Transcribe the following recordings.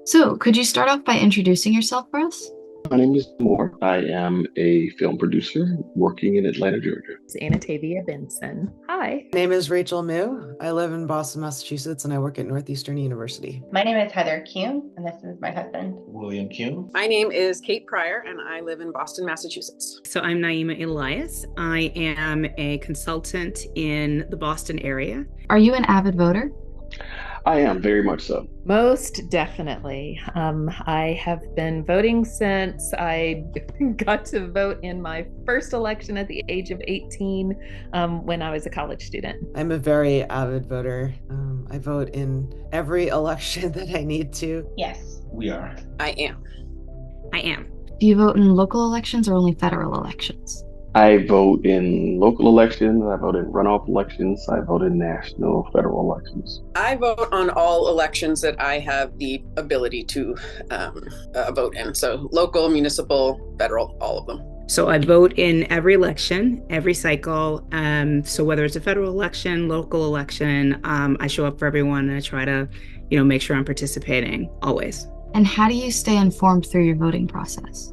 So, could you start off by introducing yourself for us? My name is Moore. I am a film producer working in Atlanta, Georgia. It's Anatavia Benson. Hi. My name is Rachel Mu. I live in Boston, Massachusetts, and I work at Northeastern University. My name is Heather Kuhn, and this is my husband. William Kuhn. My name is Kate Pryor, and I live in Boston, Massachusetts. So I'm Naima Elias. I am a consultant in the Boston area. Are you an avid voter? I am very much so. Most definitely. I have been voting since I got to vote in my first election at the age of 18 when I was a college student. I'm a very avid voter. I vote in every election that I need to. Yes. We are. I am. I am. Do you vote in local elections or only federal elections? I vote in local elections, I vote in runoff elections, I vote in national, federal elections. I vote on all elections that I have the ability to vote in. So local, municipal, federal, all of them. So I vote in every election, every cycle. So whether it's a federal election, local election, I show up for everyone and I try to, make sure I'm participating always. And how do you stay informed through your voting process?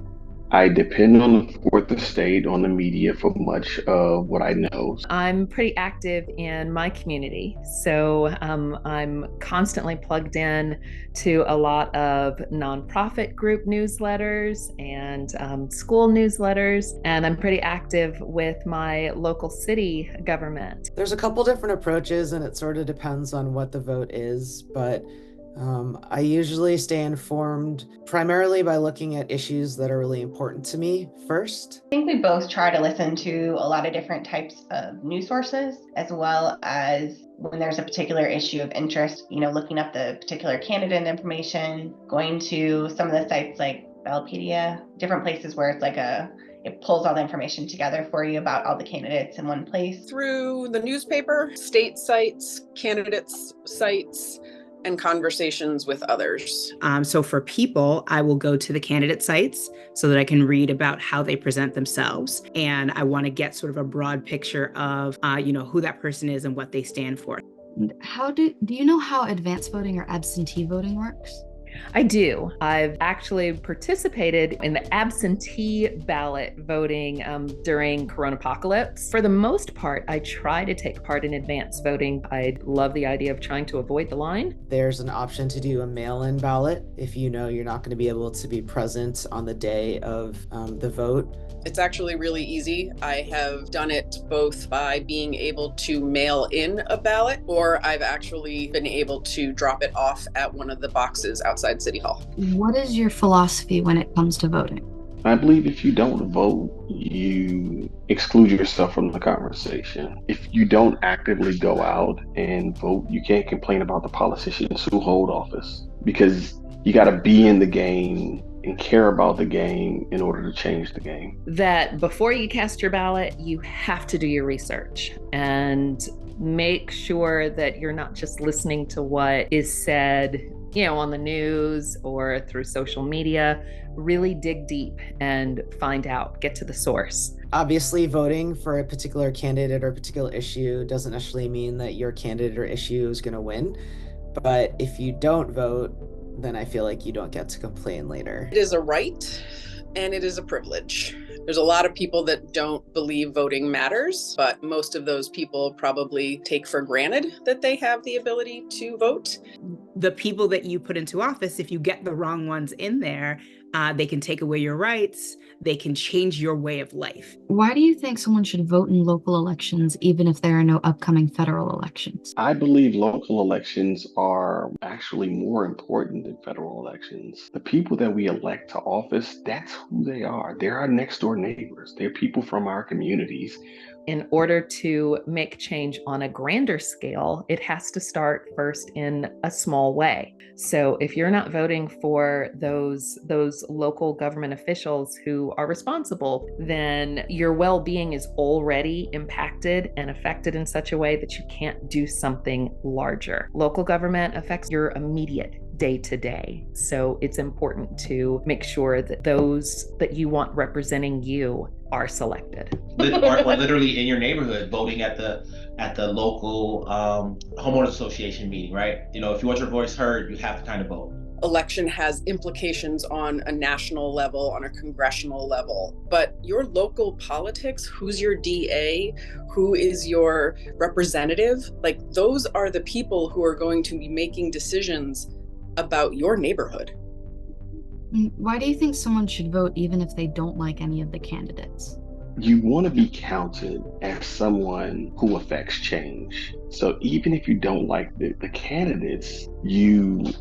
I depend on the fourth estate, on the media for much of what I know. I'm pretty active in my community, so I'm constantly plugged in to a lot of nonprofit group newsletters and school newsletters, and I'm pretty active with my local city government. There's a couple different approaches, and it sort of depends on what the vote is, but I usually stay informed primarily by looking at issues that are really important to me first. I think we both try to listen to a lot of different types of news sources, as well as when there's a particular issue of interest, looking up the particular candidate information, going to some of the sites like Ballotpedia, different places where it's like it pulls all the information together for you about all the candidates in one place. Through the newspaper, state sites, candidates' sites, and conversations with others. So for people, I will go to the candidate sites so that I can read about how they present themselves. And I want to get sort of a broad picture of, who that person is and what they stand for. Do you know how advance voting or absentee voting works? I do. I've actually participated in the absentee ballot voting during Coronapocalypse. For the most part, I try to take part in advance voting. I love the idea of trying to avoid the line. There's an option to do a mail-in ballot if you know you're not going to be able to be present on the day of the vote. It's actually really easy. I have done it both by being able to mail in a ballot, or I've actually been able to drop it off at one of the boxes outside City Hall. What is your philosophy when it comes to voting? I believe if you don't vote, you exclude yourself from the conversation. If you don't actively go out and vote, you can't complain about the politicians who hold office, because you got to be in the game and care about the game in order to change the game. That before you cast your ballot, you have to do your research and make sure that you're not just listening to what is said, on the news or through social media. Really dig deep and find out, get to the source. Obviously, voting for a particular candidate or a particular issue doesn't necessarily mean that your candidate or issue is going to win. But if you don't vote, then I feel like you don't get to complain later. It is a right and it is a privilege. There's a lot of people that don't believe voting matters, but most of those people probably take for granted that they have the ability to vote. The people that you put into office, if you get the wrong ones in there, they can take away your rights. They can change your way of life. Why do you think someone should vote in local elections even if there are no upcoming federal elections? I believe local elections are actually more important than federal elections. The people that we elect to office, that's who they are. They're our next door neighbors. They're people from our communities. In order to make change on a grander scale, it has to start first in a small way. So if you're not voting for those local government officials who are responsible, then your well-being is already impacted and affected in such a way that you can't do something larger. Local government affects your immediate day to day. So it's important to make sure that those that you want representing you are selected. Or literally in your neighborhood, voting at the local homeowners association meeting, right? If you want your voice heard, you have to kind of vote. election has implications on a national level, on a congressional level, but your local politics, who's your DA, who is your representative, like those are the people who are going to be making decisions about your neighborhood. Why do you think someone should vote even if they don't like any of the candidates? You want to be counted as someone who affects change. So even if you don't like the candidates, you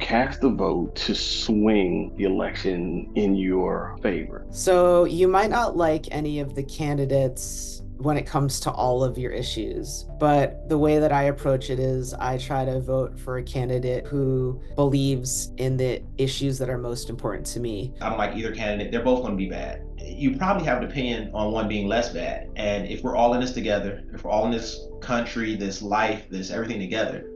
cast a vote to swing the election in your favor. So you might not like any of the candidates when it comes to all of your issues, but the way that I approach it is I try to vote for a candidate who believes in the issues that are most important to me. I don't like either candidate. They're both going to be bad. You probably have an opinion on one being less bad. And if we're all in this together, if we're all in this country, this life, this everything together,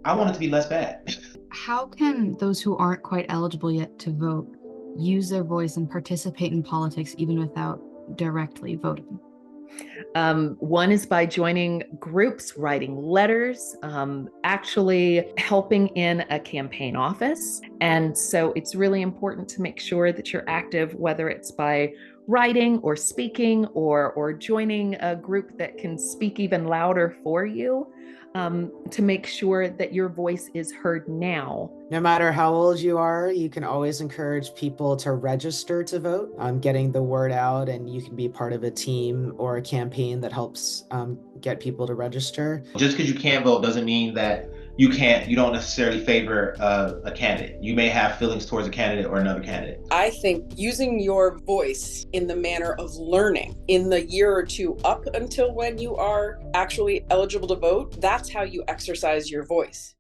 I want it to be less bad. How can those who aren't quite eligible yet to vote use their voice and participate in politics even without directly voting? One is by joining groups, writing letters, actually helping in a campaign office. And so it's really important to make sure that you're active, whether it's by writing or speaking or joining a group that can speak even louder for you, to make sure that your voice is heard now. No matter how old you are, you can always encourage people to register to vote, getting the word out, and you can be part of a team or a campaign that helps get people to register. Just because you can't vote doesn't mean that you don't necessarily favor a candidate. You may have feelings towards a candidate or another candidate. I think using your voice in the manner of learning in the year or two up until when you are actually eligible to vote, that's how you exercise your voice.